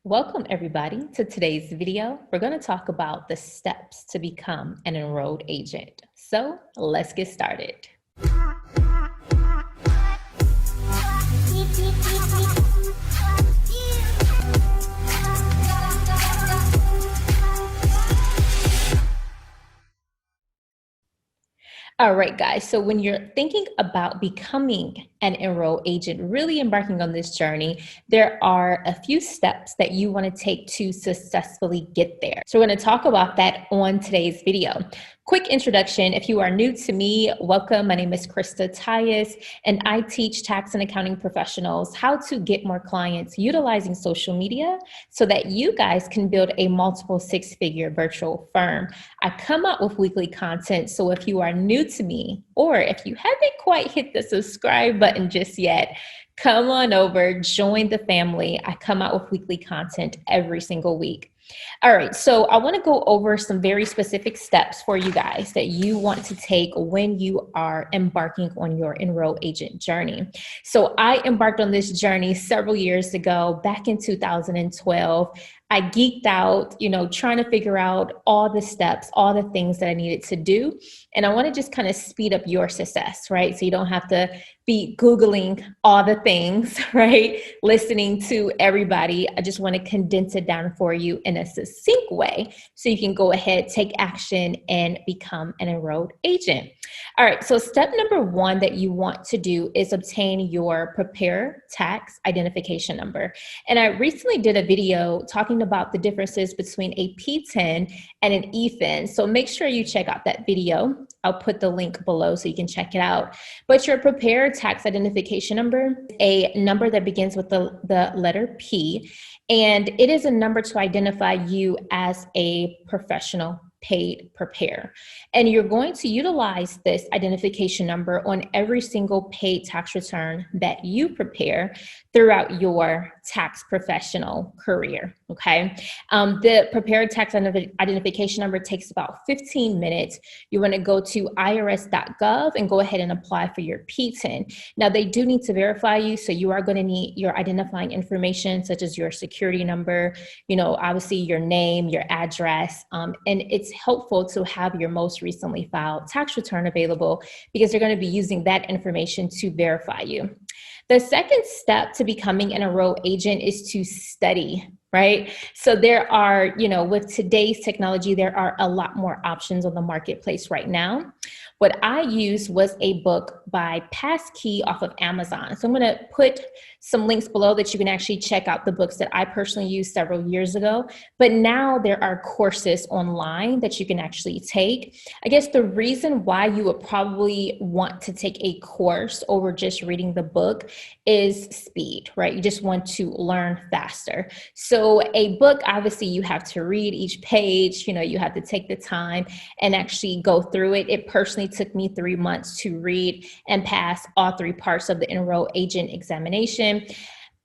Welcome everybody to today's video. We're going to talk about the steps to become an enrolled agent. So let's get started. All right, guys. So when you're thinking about becoming an enrolled agent, really embarking on this journey, there are a few steps that you want to take to successfully get there. So we're going to talk about that on today's video. Quick introduction. If you are new to me, welcome. My name is PTIN, and I teach tax and accounting professionals how to get more clients utilizing social media so that you guys can build a multiple six-figure virtual firm. I come out with weekly content, so if you are new to me, or if you haven't quite hit the subscribe button just yet, come on over, join the family. I come out with weekly content every single week. All right, so I want to go over some very specific steps for you guys that you want to take when you are embarking on your enroll agent journey. So I embarked on this journey several years ago, back in 2012. I geeked out, trying to figure out all the steps, all the things that I needed to do. And I want to just kind of speed up your success, right? So you don't have to be Googling all the things, right? Listening to everybody. I just want to condense it down for you in a succinct way so you can go ahead, take action, and become an enrolled agent. All right, so step number one that you want to do is obtain your preparer tax identification number. And I recently did a video talking about the differences between a PTIN and an EFIN. So make sure you check out that video. I'll put the link below so you can check it out. But your preparer tax identification number, a number that begins with the letter P, and it is a number to identify you as a professional paid preparer. And you're going to utilize this identification number on every single paid tax return that you prepare throughout your tax professional career, okay? The prepared tax identification number takes about 15 minutes. You wanna go to irs.gov and go ahead and apply for your PTIN. Now they do need to verify you, so you are gonna need your identifying information such as your security number, obviously your name, your address, and it's helpful to have your most recently filed tax return available because they're going to be using that information to verify you. The second step to becoming an enrolled agent is to study, right? So there are, with today's technology, there are a lot more options on the marketplace right now. What I used was a book by Passkey off of Amazon. So I'm going to put some links below that you can actually check out the books that I personally used several years ago. But now there are courses online that you can actually take. I guess the reason why you would probably want to take a course over just reading the book is speed, right? You just want to learn faster. So a book, obviously you have to read each page, you have to take the time and actually go through it. It personally took me 3 months to read and pass all 3 parts of the enroll agent examination.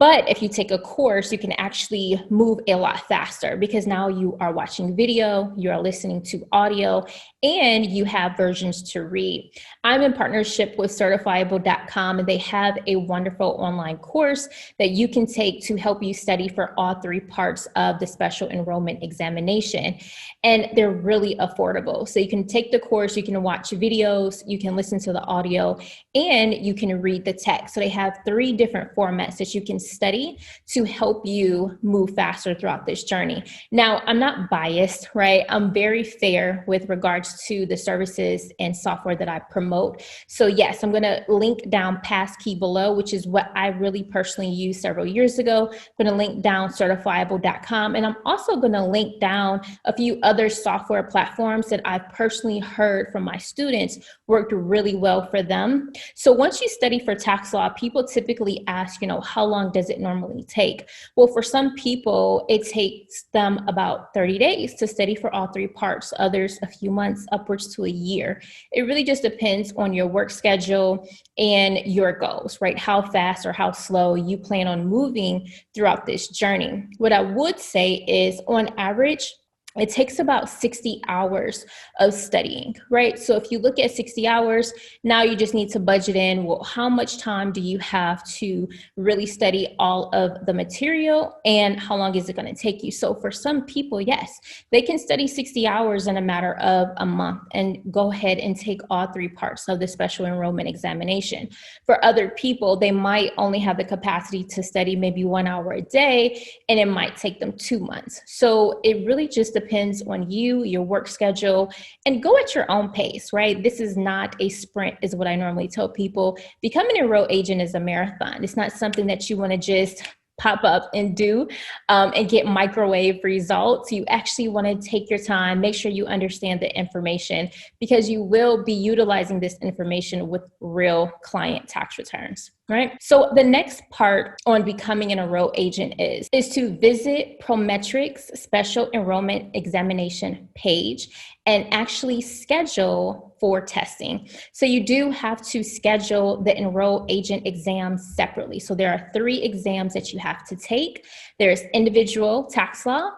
But if you take a course, you can actually move a lot faster because now you are watching video, you are listening to audio, and you have versions to read. I'm in partnership with certifiable.com, and they have a wonderful online course that you can take to help you study for all 3 parts of the special enrollment examination. And they're really affordable. So you can take the course, you can watch videos, you can listen to the audio, and you can read the text. So they have 3 different formats that you can study to help you move faster throughout this journey. Now, I'm not biased, right? I'm very fair with regards to the services and software that I promote. So yes, I'm going to link down Passkey below, which is what I really personally used several years ago. I'm going to link down certifiable.com, and I'm also going to link down a few other software platforms that I've personally heard from my students worked really well for them. So once you study for tax law, people typically ask, how long does it normally take? Well, for some people, it takes them about 30 days to study for all 3 parts, others a few months, upwards to a year. It really just depends on your work schedule and your goals, right? How fast or how slow you plan on moving throughout this journey. What I would say is on average, it takes about 60 hours of studying, right? So if you look at 60 hours, now you just need to budget in, well, how much time do you have to really study all of the material, and how long is it going to take you? So for some people, yes, they can study 60 hours in a matter of a month and go ahead and take all 3 parts of the special enrollment examination. For other people, they might only have the capacity to study maybe 1 hour a day, and it might take them 2 months. So it really just depends on you, your work schedule, and go at your own pace, right? This is not a sprint, is what I normally tell people. Becoming an enroll agent is a marathon. It's not something that you want to just pop up and do and get microwave results. You actually want to take your time, make sure you understand the information, because you will be utilizing this information with real client tax returns. Right. So the next part on becoming an enroll agent is to visit Prometric's special enrollment examination page and actually schedule for testing. So you do have to schedule the enroll agent exam separately. So there are 3 exams that you have to take. There's individual tax law,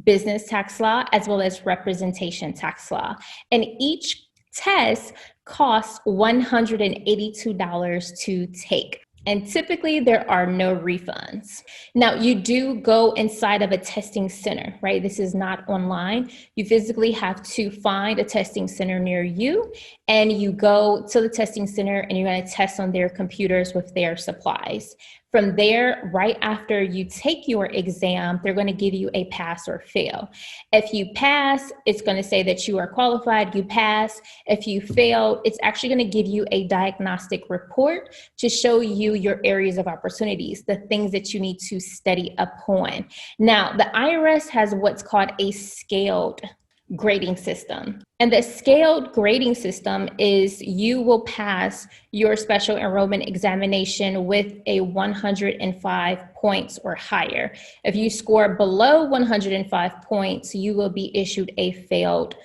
business tax law, as well as representation tax law. And each test costs $182 to take. And typically there are no refunds. Now, you do go inside of a testing center, right? This is not online. You physically have to find a testing center near you, and you go to the testing center and you're going to test on their computers with their supplies. From there, right after you take your exam, they're going to give you a pass or fail. If you pass, it's going to say that you are qualified, you pass. If you fail, it's actually going to give you a diagnostic report to show you your areas of opportunities, the things that you need to study upon. Now, the IRS has what's called a scaled grading system. And the scaled grading system is you will pass your special enrollment examination with a 105 points or higher. If you score below 105 points, you will be issued a failed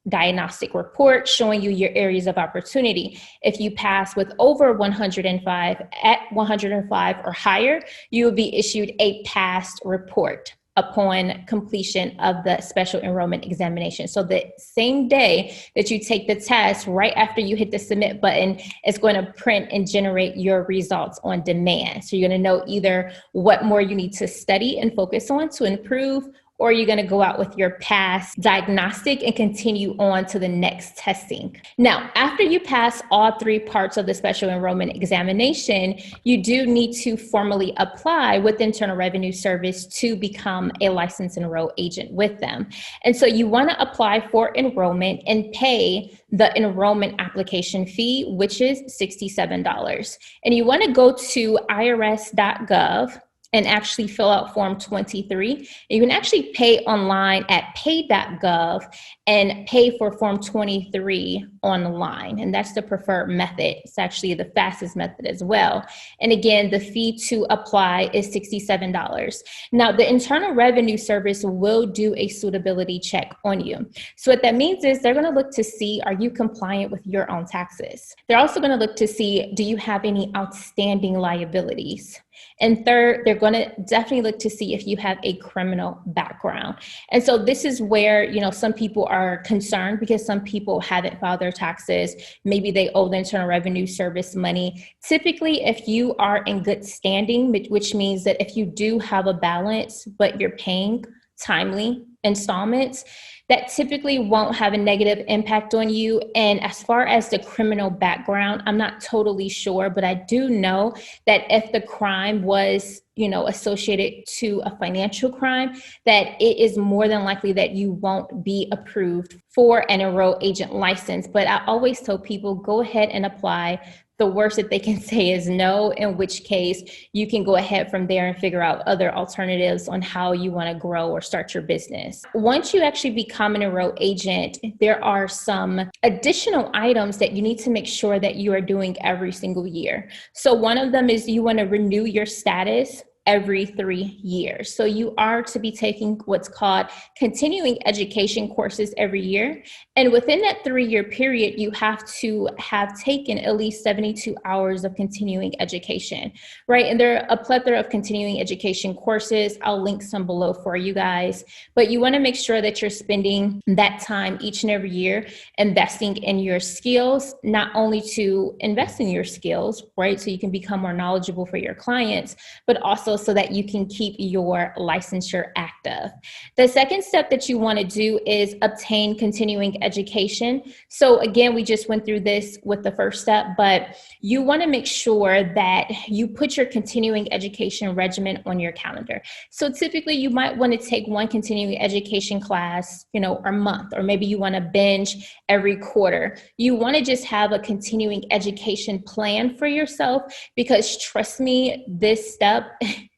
diagnostic report showing you your areas of opportunity. If you pass with over 105, at 105 or higher, you will be issued a passed report upon completion of the special enrollment examination. So the same day that you take the test, right after you hit the submit button, it's going to print and generate your results on demand. So you're going to know either what more you need to study and focus on to improve, or you're going to go out with your past diagnostic and continue on to the next testing. Now, after you pass all 3 parts of the special enrollment examination, you do need to formally apply with Internal Revenue Service to become a licensed enroll agent with them. And so you want to apply for enrollment and pay the enrollment application fee, which is $67. And you want to go to irs.gov and actually fill out Form 23. You can actually pay online at pay.gov and pay for Form 23 online. And that's the preferred method. It's actually the fastest method as well. And again, the fee to apply is $67. Now, the Internal Revenue Service will do a suitability check on you. So what that means is they're going to look to see, are you compliant with your own taxes? They're also going to look to see, do you have any outstanding liabilities? And third, they're going to definitely look to see if you have a criminal background. And so this is where, some people are concerned because some people haven't filed their taxes. Maybe they owe the Internal Revenue Service money. Typically, if you are in good standing, which means that if you do have a balance, but you're paying timely installments, that typically won't have a negative impact on you. And as far as the criminal background, I'm not totally sure, but I do know that if the crime was, associated to a financial crime, that it is more than likely that you won't be approved for an enroll agent license. But I always tell people, go ahead and apply. The worst that they can say is no, in which case you can go ahead from there and figure out other alternatives on how you want to grow or start your business. Once you actually become an enroll agent, there are some additional items that you need to make sure that you are doing every single year. So one of them is you want to renew your status every 3 years. So you are to be taking what's called continuing education courses every year. And within that 3-year period, you have to have taken at least 72 hours of continuing education, right? And there are a plethora of continuing education courses. I'll link some below for you guys, but you want to make sure that you're spending that time each and every year investing in your skills, not only to invest in your skills, right? So you can become more knowledgeable for your clients, but also so that you can keep your licensure active. The second step that you want to do is obtain continuing education. So again, we just went through this with the first step, but you want to make sure that you put your continuing education regimen on your calendar. So typically you might want to take one continuing education class, a month, or maybe you want to binge every quarter. You want to just have a continuing education plan for yourself, because trust me, this step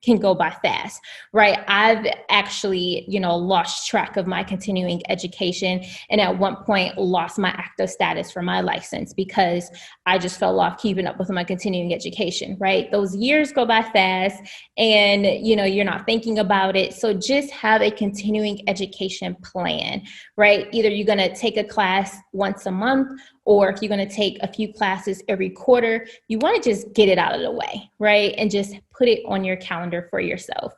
can go by fast, right? I've actually, lost track of my continuing education, and at one point lost my active status for my license because I just fell off keeping up with my continuing education, right? Those years go by fast, and you're not thinking about it. So just have a continuing education plan, right? Either you're going to take a class once a month, or if you're going to take a few classes every quarter, you want to just get it out of the way, right? And just put it on your calendar for yourself.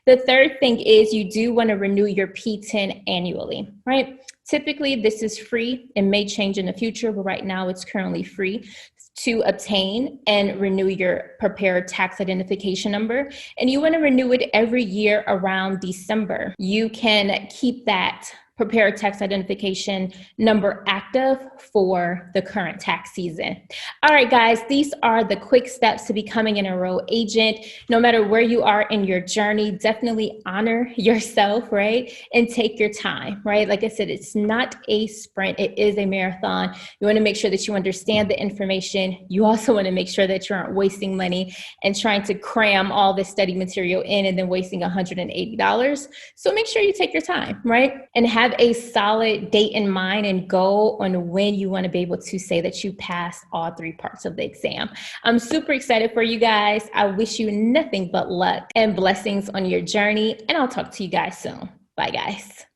The third thing is you do want to renew your PTIN annually, right? Typically, this is free. It may change in the future, but right now it's currently free to obtain and renew your prepared tax identification number. And you want to renew it every year around December. You can keep that prepared tax identification number active for the current tax season. All right, guys, these are the quick steps to becoming an enroll agent. No matter where you are in your journey, definitely honor yourself, right? And take your time, right? Like I said, it's not a sprint, it is a marathon. You want to make sure that you understand the information. You also want to make sure that you aren't wasting money and trying to cram all this study material in and then wasting $180. So make sure you take your time, right? And have a solid date in mind and goal on when you want to be able to say that you passed all 3 parts of the exam. I'm super excited for you guys. I wish you nothing but luck and blessings on your journey, and I'll talk to you guys soon. Bye, guys.